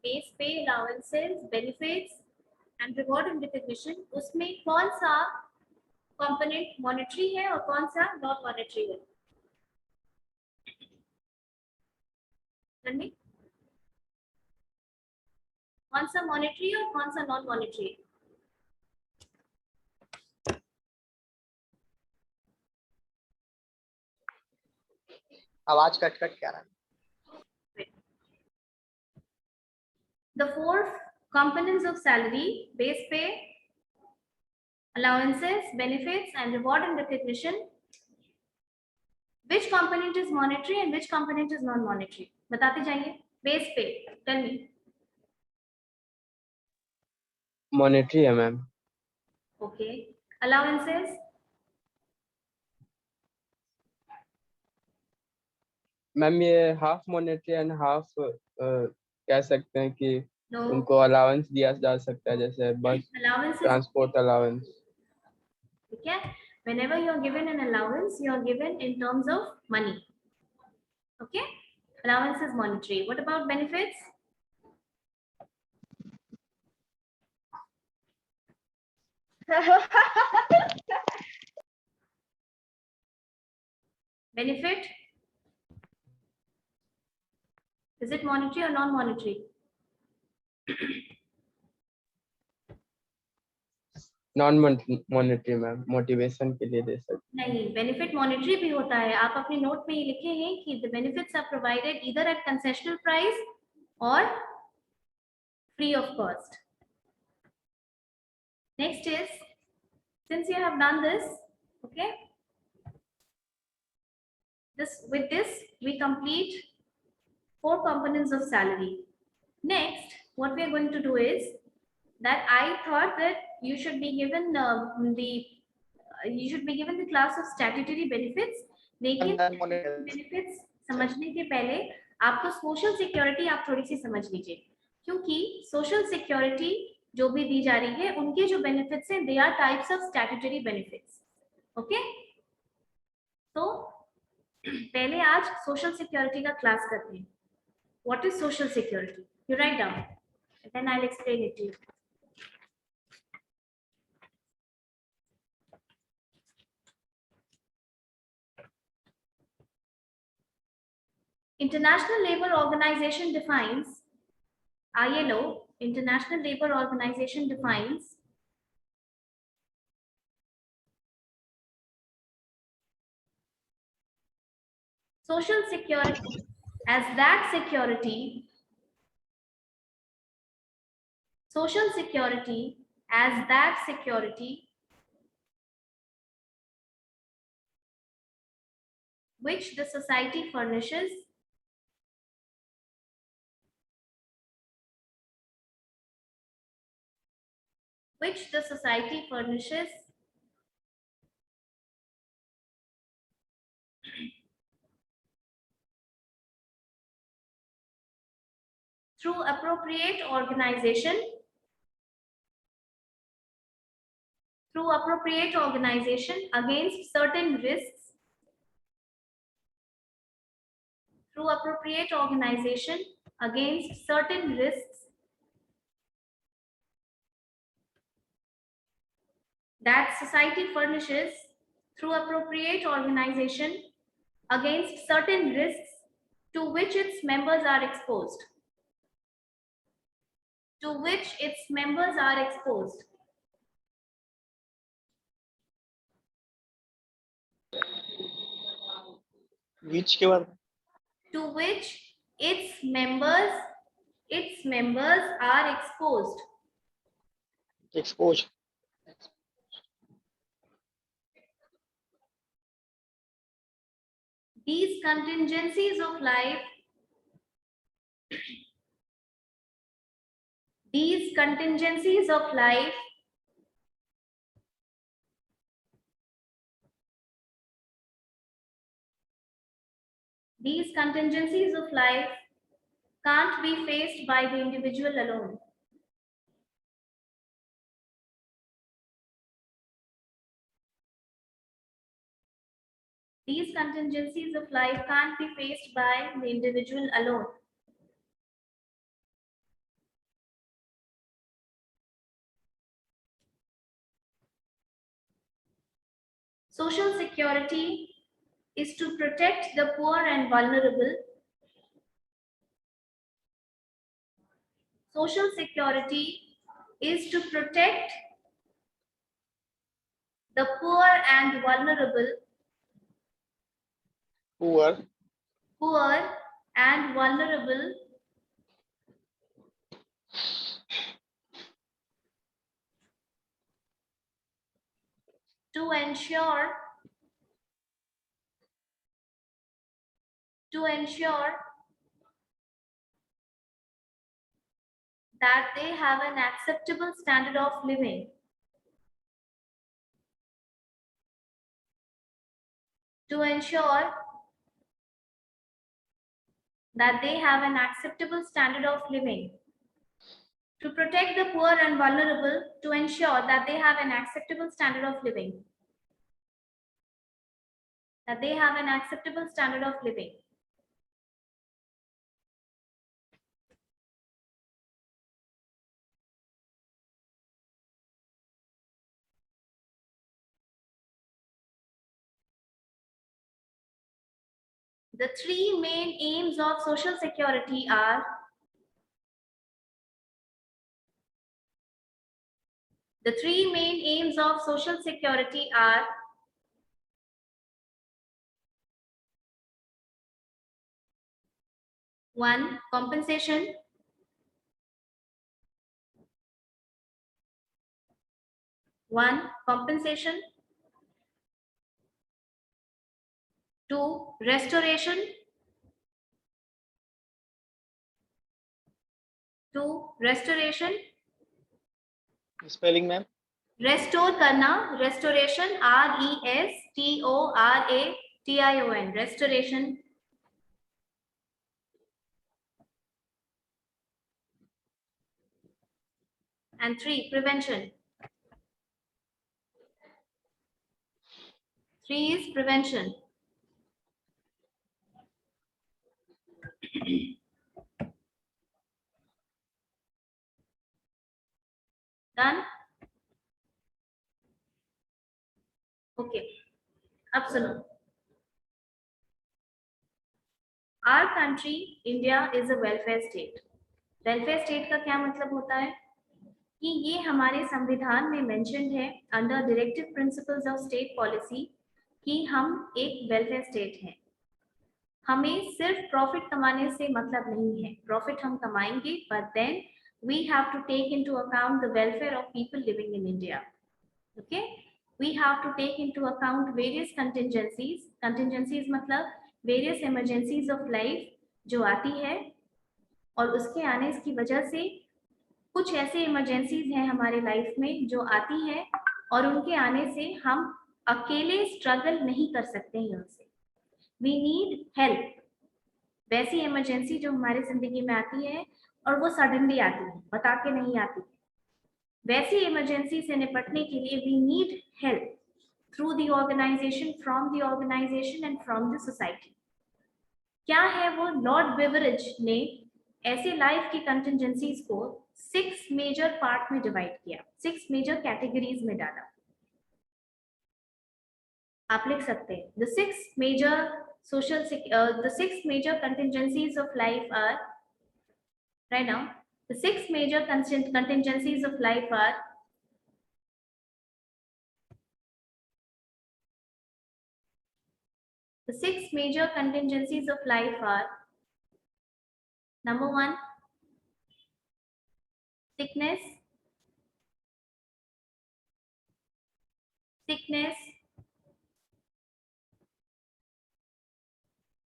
Base पे, allowances, benefits and reward and recognition, उसमें कौन सा कंपोनेंट मॉनेटरी है और कौन सा नॉन मॉनेटरी है? कौन सा मॉनेटरी और कौन सा नॉन मॉनेटरी? आवाज कट कट क्या रहा है? The four components of salary: base pay, allowances, benefits and reward and recognition. Which component is monetary and which component is non monetary? बताते जाइए. Base pay, tell me. Monetary है ma'am. Okay. Allowances? Ma'am ये half monetary and half कह सकते हैं कि No. उनको allowance दिया जा सकता है, जैसे बस Allowances. Transport allowance. ठीक है. Whenever you are given an allowance, you are given in terms of money. Okay. Allowance is monetary. What about benefits? Benefit? Is it monetary or non monetary? Non monetary ma'am, motivation के लिए दे सकते. नहीं, benefit monetary भी होता है. आप अपने note में ये लिखे हैं कि the benefits are provided either at concessional price और free of cost. Next is, since you have done this, okay, with this we complete 4 components of salary. Next, what we are going to do is that I thought that you should be given the class of statutory benefits. लेकिन benefits समझने के पहले आपको social security आप थोड़ी सी समझ लीजिए, क्योंकि सोशल सिक्योरिटी जो भी दी जा रही है उनके जो बेनिफिट्स हैं, they are types of statutory benefits. Okay, तो पहले आज सोशल सिक्योरिटी का क्लास करते हैं. What is social security? You write down, then I will explain it to you. International Labour Organization defines, ILO, International Labour Organization defines social security as that security, social security as that security which the society furnishes through appropriate organization against certain risks, through appropriate organization against certain risks that society furnishes, through appropriate organization against certain risks to which its members are exposed, to which its members are exposed. Which के बाद? To which its members are exposed. Exposed. These contingencies of life, these contingencies of life can't be faced by the individual alone. These contingencies of life can't be faced by the individual alone. social security is to protect the poor and vulnerable. Social security is to protect the poor and vulnerable. Poor and vulnerable to ensure that they have an acceptable standard of living. To ensure that they have an acceptable standard of living. To protect the poor and vulnerable, to ensure that they have an acceptable standard of living. That they have an acceptable standard of living. The three main aims of Social Security are one, compensation. Two, restoration. Spelling, ma'am. Restore करना, restoration, RESTORATION, restoration. And three, prevention. Three is prevention. Done? Okay. अब सुनो. Our country, India, is a welfare state. Welfare state का क्या मतलब होता है कि ये हमारे संविधान में मेंशन्ड है under directive principles of state policy कि हम एक वेलफेयर स्टेट हैं. हमें सिर्फ प्रॉफिट कमाने से मतलब नहीं है. प्रॉफिट हम कमाएंगे, but then we have to take into account the welfare of people living in India. Okay, we have to take into account various contingencies. Contingencies मतलब various emergencies of life जो आती है और उसके आने की वजह से कुछ ऐसे इमरजेंसीज हैं हमारे लाइफ में जो आती है और उनके आने से हम अकेले स्ट्रगल नहीं कर सकते हैं उनसे. We need help. वैसी इमरजेंसी जो हमारी जिंदगी में आती है और वो सडनली आती है, बता के नहीं आती. वैसी इमरजेंसी से निपटने के लिए we need help through the organization, from the organization and from the society. क्या है वो? लॉर्ड बेवरेज ने ऐसे लाइफ की कंटिजेंसीज को 6 मेजर पार्ट में डिवाइड किया, 6 मेजर कैटेगरीज में डाला. आप लिख सकते हैं the 6 major contingencies of life are, right now, the 6 major contingencies of life are number 1, sickness.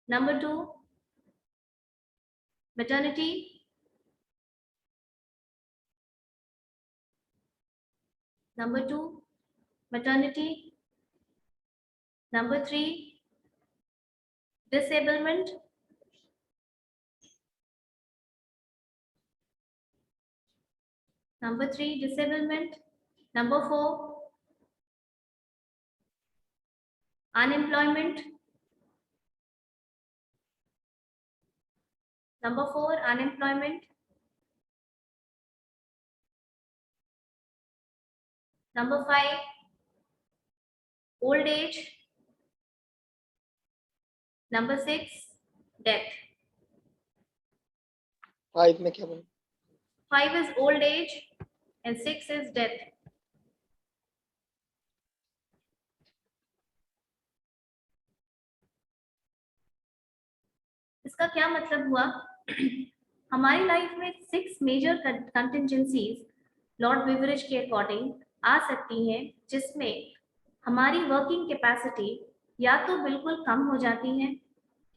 Number 2, maternity. Number 3, disablement. Number 4, unemployment. Number 5, old age. Number 6, death. 5 में क्या बोला? 5 is old age and 6 is death. इसका क्या मतलब हुआ? हमारी life में 6 major contingencies Lord beverage के अकॉर्डिंग आ सकती हैं, जिसमें हमारी वर्किंग कैपेसिटी या तो बिल्कुल कम हो जाती है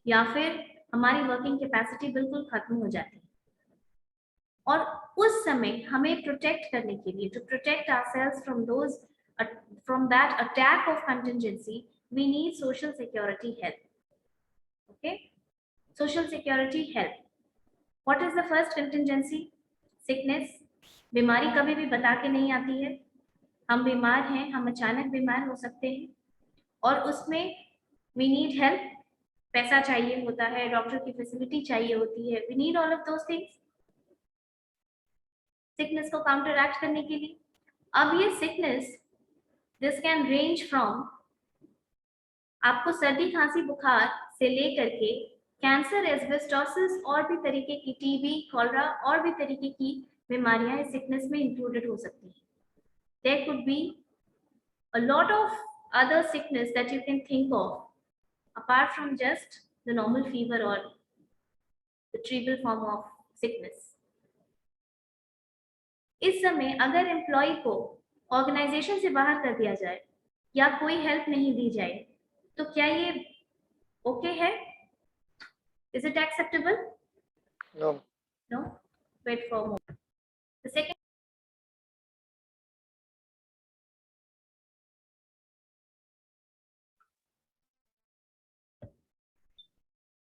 या फिर हमारी वर्किंग कैपेसिटी बिल्कुल खत्म हो जाती है। और उस समय हमें प्रोटेक्ट करने के लिए, to protect ourselves from that attack of contingency, we need social security help. Okay, social security help. What is the first contingency? Sickness. बीमारी कभी भी बता के नहीं आती है। हम बीमार हैं, हम अचानक बीमार हो सकते हैं और उसमें वी नीड हेल्प। पैसा चाहिए होता है, डॉक्टर की फैसिलिटी चाहिए होती है, we need all of those things sickness को काउंटरएक्ट करने के लिए। अब ये sickness, this can range from आपको सर्दी खांसी बुखार से लेकर के कैंसर, एस्बेस्टोसिस और भी तरीके की टीबी, कॉलरा और भी तरीके की बीमारियां इस सिकनेस में इंक्लूडेड हो सकती हैं। There could be a lot of other sickness that you can think of apart from just the normal fever or the trivial form of sickness. इस समय अगर एम्प्लॉय को ऑर्गेनाइजेशन से बाहर कर दिया जाए या कोई हेल्प नहीं दी जाए, तो क्या ये ओके है? Is it acceptable? No. No. Wait for a moment.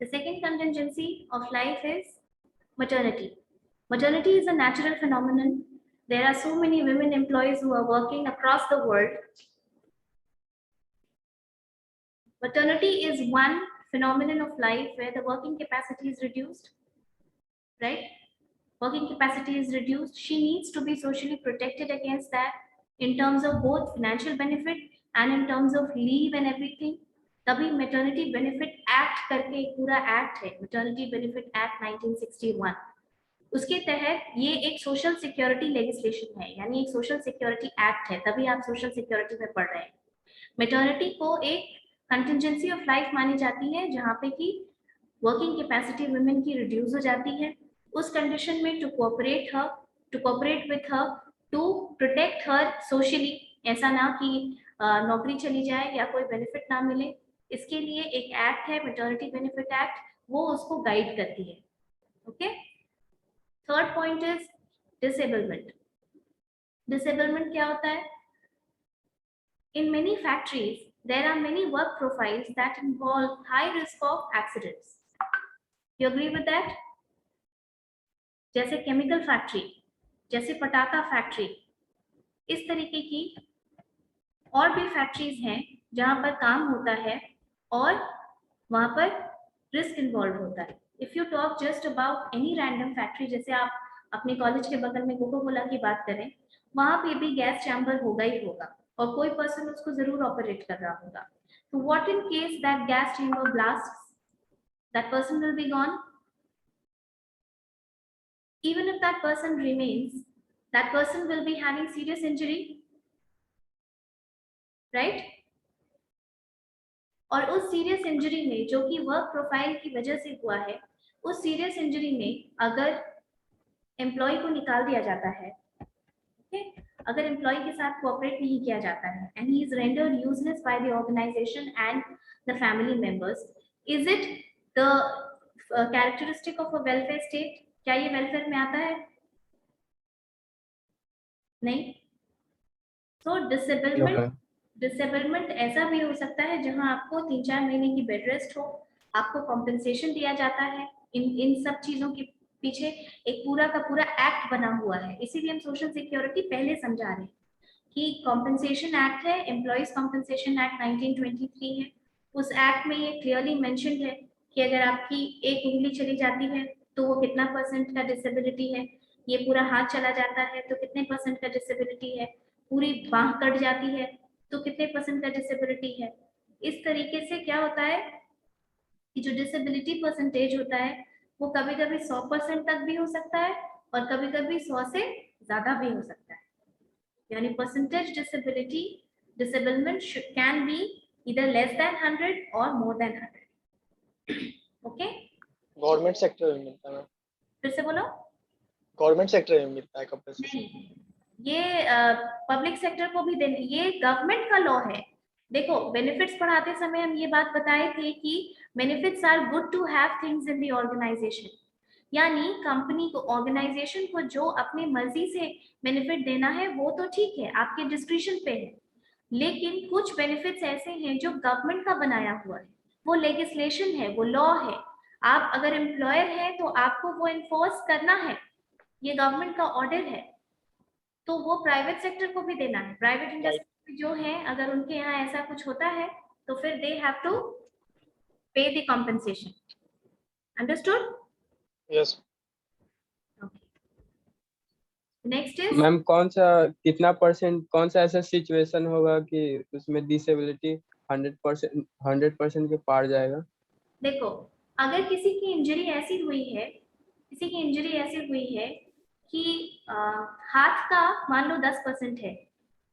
The second contingency of life is maternity. Maternity is a natural phenomenon. There are so many women employees who are working across the world. Maternity is one phenomenon of life where the working capacity is reduced, right? Working capacity is reduced. She needs to be socially protected against that in terms of both financial benefit and in terms of leave and everything. तभी maternity benefit act करके एक पूरा act है, maternity benefit act 1961। उसके तहत ये एक social security legislation है, यानी एक सोशल सिक्योरिटी एक्ट है, तभी आप सोशल सिक्योरिटी में पढ़ रहे हैं। मैटरनिटी को एक कंटिजेंसी ऑफ लाइफ मानी जाती है जहाँ पे कि वर्किंग कैपेसिटी वुमेन की रिड्यूस हो जाती है। उस कंडीशन में to cooperate with her, to protect her socially, ऐसा ना कि नौकरी चली जाए या कोई बेनिफिट ना मिले, इसके लिए एक एक्ट है मैटरनिटी बेनिफिट एक्ट, वो उसको गाइड करती है। Okay, third point is disablement. Disablement क्या होता है? In many factories there are many work profiles that involve high risk of accidents. You agree with that? जैसे केमिकल फैक्ट्री, जैसे पटाखा फैक्ट्री, इस तरीके की और भी फैक्ट्रीज हैं जहां पर काम होता है और वहां पर रिस्क इन्वॉल्व होता है। If you talk just about any random factory, जैसे आप अपने कॉलेज के बगल में कोको कोला की बात करें, वहां पे भी गैस चैम्बर होगा ही होगा और कोई पर्सन उसको जरूर ऑपरेट कर रहा होगा। तो what in case that gas chamber blasts, that person will be gone. Even if that person remains, that person will be having serious injury, right? और उस सीरियस इंजरी में जो कि वर्क प्रोफाइल की वजह से हुआ है, उस सीरियस इंजरी में अगर एम्प्लॉय को निकाल दिया जाता है, okay? अगर एम्प्लॉय के साथ कोऑपरेट नहीं किया जाता है and he is rendered useless by the organization and the family members, is it the characteristic of a welfare state? क्या ये वेलफेयर में आता है? नहीं। तो डिसेबलमेंट ऐसा भी हो सकता है जहां आपको 3-4 महीने की बेड रेस्ट हो, आपको कॉम्पेंसेशन दिया जाता है। इन सब चीजों के पीछे एक पूरा का पूरा एक्ट बना हुआ है, इसीलिए हम सोशल सिक्योरिटी पहले समझा रहे हैं कि कॉम्पेंसेशन एक्ट है, एम्प्लॉयज कॉम्पेंसेशन एक्ट 1923 है। उस एक्ट में ये क्लियरली मेंशन्ड है कि अगर आपकी एक उंगली चली जाती है तो वो कितना % का डिसेबिलिटी है, ये पूरा हाथ चला जाता है तो कितने % का डिसेबिलिटी है, पूरी बांह कट जाती है तो कितने परसेंट का डिसेबिलिटी है। इस तरीके से क्या होता है कि जो डिसेबिलिटी परसेंटेज होता है वो कभी कभी 100% तक भी हो सकता है और कभी कभी 100 से ज्यादा भी हो सकता है। यानी percentage disablement can be either less than 100 or more than 100. Okay, government sector में मिलता है मैम, फिर से बोलो। गवर्नमेंट सेक्टर में मिलता है कंपनसेशन। नहीं, ये पब्लिक सेक्टर को भी देने, ये गवर्नमेंट का लॉ है। देखो, बेनिफिट्स पढ़ाते समय हम ये बात बताए थे कि benefits are good to have things in the organization, यानी कंपनी को, ऑर्गेनाइजेशन को जो अपनी मर्जी से बेनिफिट देना है वो तो ठीक है, आपके डिस्क्रिप्शन पे है, लेकिन कुछ बेनिफिट्स ऐसे हैं जो गवर्नमेंट का बनाया हुआ है, वो लेजिस्लेशन है, वो लॉ है। आप अगर एम्प्लॉयर है तो आपको वो एनफोर्स करना है, ये गवर्नमेंट का ऑर्डर है, तो वो प्राइवेट सेक्टर को भी देना है। प्राइवेट इंडस्ट्री जो है, अगर उनके यहाँ ऐसा कुछ होता है तो फिर दे हैव टू पे the compensation. Understood? Yes. Next is, ma'am कौन सा कितना परसेंट, कौन सा ऐसा सिचुएशन होगा कि उसमें डिसेबिलिटी 100% के पार जाएगा? देखो, अगर किसी की इंजरी ऐसी हुई है, किसी की इंजरी ऐसी हुई है कि हाथ का मान लो 10% है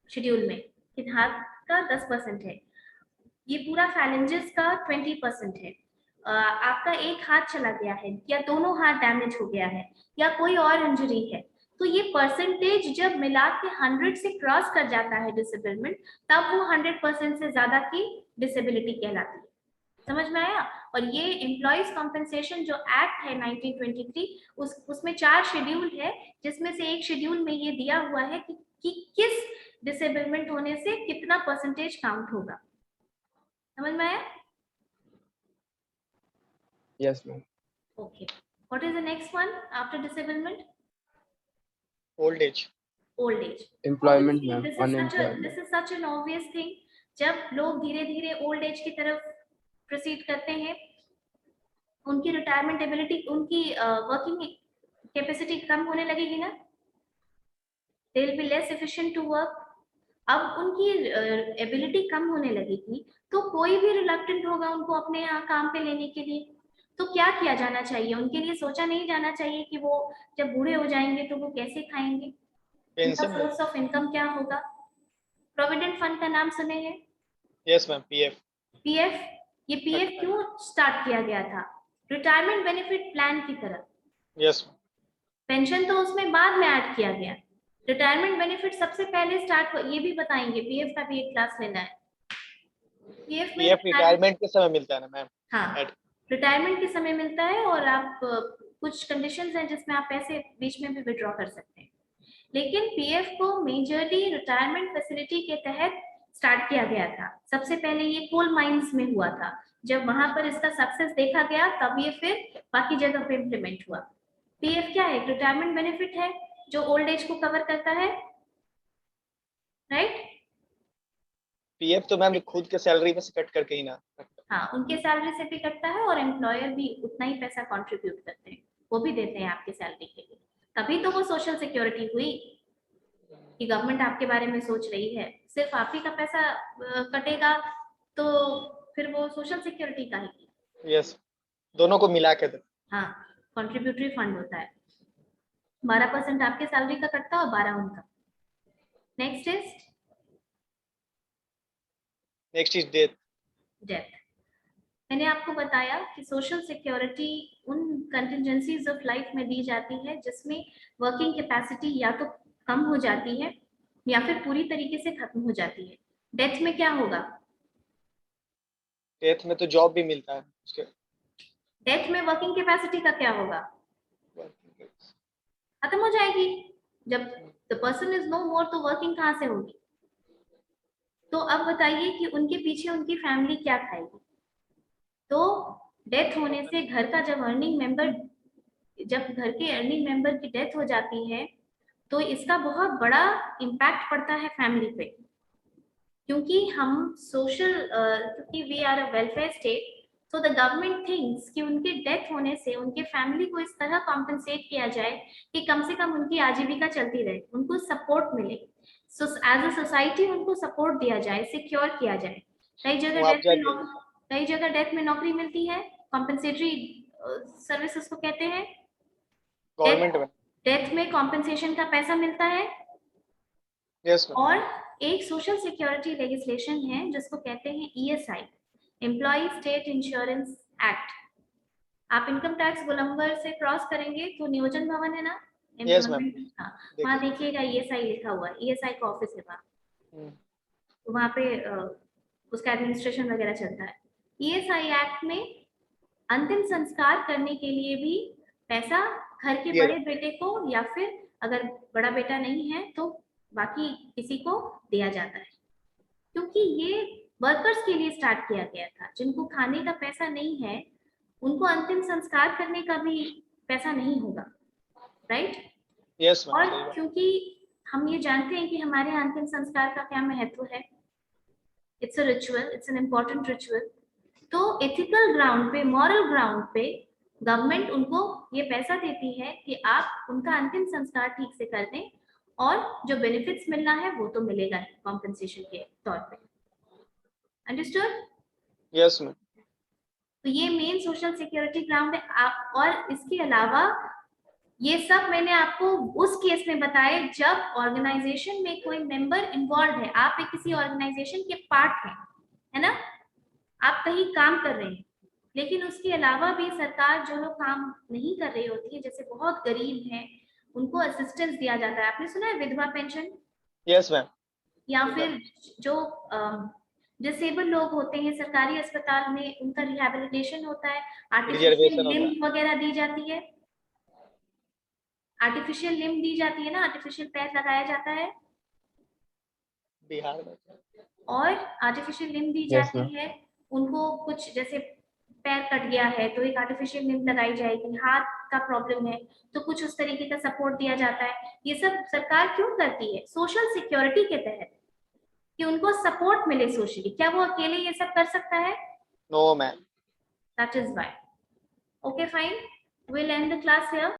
शेड्यूल में, कि हाथ का 10% है, ये पूरा फैलेंजेस का 20% है, आपका एक हाथ चला गया है या दोनों हाथ डैमेज हो गया है या कोई और इंजरी है, तो ये परसेंटेज जब मिला के 100 से क्रॉस कर जाता है डिसेबलमेंट, तब वो 100% से ज्यादा की डिसेबिलिटी कहलाती है। समझ में आया? और ये एम्प्लॉइज कॉम्पेंसेशन जो एक्ट है 1923, उसमें 4 शेड्यूल है, जिसमें से एक शेड्यूल में ये दिया हुआ है कि किस डिसेबलमेंट होने से कितना परसेंटेज काउंट होगा। समझ में आया? Yes ma'am. Okay. What is the next one after disablement? Old age. Old age. Employment Obviously, ma'am, this is unemployment. such an obvious thing. जब लोग धीरे धीरे ओल्ड एज की तरफ प्रोसीड करते हैं, उनकी रिटायरमेंट एबिलिटी, उनकी वर्किंग कैपेसिटी कम होने लगेगी ना, they will be less efficient to work. अब उनकी एबिलिटी कम होने लगेगी तो कोई भी रिलक्टेंट होगा उनको अपने यहाँ काम पे लेने के लिए। तो क्या किया जाना चाहिए उनके लिए? सोचा नहीं जाना चाहिए कि वो जब बूढ़े हो जाएंगे तो वो कैसे खाएंगे, उनका पेंशन। सोर्स ऑफ इनकम क्या होगा। प्रोविडेंट फंड का नाम सुने हैं? Yes ma'am, PF. पीएफ, ये पीएफ क्यों स्टार्ट किया गया था? रिटायरमेंट बेनिफिट प्लान की तरह। यस। पेंशन तो उसमें बाद में ऐड किया गया, रिटायरमेंट बेनिफिट सबसे पहले स्टार्ट। ये भी बताएंगे, पीएफ का भी एक क्लास लेना है। पीएफ में रिटायरमेंट के समय मिलता है ना मैम? हाँ, रिटायरमेंट के समय मिलता है, और आप कुछ कंडीशंस हैं जिसमें आप पैसे बीच में भी विड्रॉ कर सकते हैं। लेकिन पीएफ को मेजरली रिटायरमेंट फैसिलिटी के तहत स्टार्ट किया गया था। सबसे पहले ये कोल माइंस में हुआ था, जब वहां पर इसका सक्सेस देखा गया तब ये फिर बाकी जगह पे इम्प्लीमेंट हुआ। पीएफ क्या है? रिटायरमेंट बेनिफिट है जो ओल्ड एज को कवर करता है, राइट? पीएफ तो मैम खुद के सैलरी में से कट करके ही ना। हाँ, उनके सैलरी से भी कटता है और एम्प्लॉयर भी उतना ही पैसा कंट्रीब्यूट करते हैं, वो भी देते हैं आपकी सैलरी के लिए। तभी तो वो सोशल सिक्योरिटी हुई कि गवर्नमेंट आपके बारे में सोच रही है। सिर्फ आप ही का पैसा कटेगा तो फिर वो सोशल सिक्योरिटी का ही। यस, दोनों को मिला के दे। हाँ, कंट्रीब्यूटरी फंड होता है, 12% आपके सैलरी का कटता है और 12 उनका। Next is death. डेथ। मैंने आपको बताया कि सोशल सिक्योरिटी उन कंटिजेंसीज ऑफ लाइफ में दी जाती है जिसमें वर्किंग कैपेसिटी या तो कम हो जाती है या फिर पूरी तरीके से खत्म हो जाती है। डेथ में क्या होगा? डेथ में तो जॉब भी मिलता है उसके। डेथ में वर्किंग कैपेसिटी का क्या होगा? खत्म हो जाएगी। जब द पर्सन इज नो मोर तो वर्किंग कहाँ से होगी? तो अब बताइए कि उनके पीछे उनकी फैमिली क्या खाएगी? तो डेथ होने से घर का जब घर के अर्निंग मेंबर की डेथ हो जाती है तो इसका बहुत बड़ा इम्पैक्ट पड़ता है फैमिली पे, क्योंकि हम क्योंकि we are a welfare state, तो द गवर्नमेंट थिंक्स कि उनके डेथ होने से उनके फैमिली को इस तरह कॉम्पेंसेट किया जाए कि कम से कम उनकी आजीविका चलती रहे, उनको सपोर्ट मिले। एज अ सोसाइटी उनको सपोर्ट दिया जाए, सिक्योर किया जाए। कई जगह डेथ में नौकरी मिलती है, कॉम्पेंसेटरी सर्विस उसको कहते हैं, गवर्नमेंट में। डेथ में कॉम्पेंसेशन का पैसा मिलता है। Yes ma'am. और एक सोशल सिक्योरिटी लेजिस्लेशन है जिसको कहते हैं ESI, employ state insurance act. आप इनकम टैक्स गोलंबर से क्रॉस करेंगे तो नियोजन भवन है ना, यस मैम। हाँ, वहाँ देखिएगा ESI लिखा हुआ है, ESI का ऑफिस है वहाँ, तो वहाँ पे उसका एडमिनिस्ट्रेशन वगैरह चलता है। ESI एक्ट में अंतिम संस्कार करने के लिए भी पैसा घर के बड़े बेटे को, या फिर अगर बड़ा बेटा नहीं है तो बाकी किसी को दिया जाता है, क्योंकि ये वर्कर्स के लिए स्टार्ट किया गया था। जिनको खाने का पैसा नहीं है उनको अंतिम संस्कार करने का भी पैसा नहीं होगा, राइट? Yes ma'am. और क्योंकि हम ये जानते हैं कि हमारे अंतिम संस्कार का क्या महत्व है, it's a ritual, it's an important ritual. तो एथिकल ग्राउंड पे, मॉरल ग्राउंड पे गवर्नमेंट उनको ये पैसा देती है कि आप उनका अंतिम संस्कार ठीक से कर दें, और जो बेनिफिट्स मिलना है वो तो मिलेगा ही कॉम्पेंसेशन के तौर पे। अंडरस्टूड? Yes ma'am. तो ये मेन सोशल सिक्योरिटी ग्राउंड है। आप, और इसके अलावा ये सब मैंने आपको उस केस में बताए जब ऑर्गेनाइजेशन में कोई मेंबर इन्वॉल्व है, आप एक किसी ऑर्गेनाइजेशन के पार्ट हैं, है ना, आप कहीं काम कर रहे हैं, लेकिन उसके अलावा भी सरकार जो लोग काम नहीं कर रही होती है, जैसे बहुत गरीब हैं, उनको असिस्टेंस दिया जाता है। आपने सुना है विधवा पेंशन? Yes ma'am. या फिर जो डिसेबल लोग होते हैं सरकारी अस्पताल में, उनका रिहैबिलिटेशन होता है, आर्टिफिशियल लिम्ब वगैरह दी जाती है, आर्टिफिशियल लिम्ब दी जाती है ना, आर्टिफिशियल पैर लगाया जाता है बिहार में, और आर्टिफिशियल लिम्ब दी Yes, जाती है उनको। कुछ जैसे पैर कट गया है तो एक आर्टिफिशियल लिम्ब लगाई जाएगी, हाथ का प्रॉब्लम है तो कुछ उस तरीके का सपोर्ट दिया जाता है। ये सब सरकार क्यों करती है? सोशल सिक्योरिटी के तहत, कि उनको सपोर्ट मिले सोशली। क्या वो अकेले ये सब कर सकता है? No ma'am. That is why. Okay fine, we'll end the class here.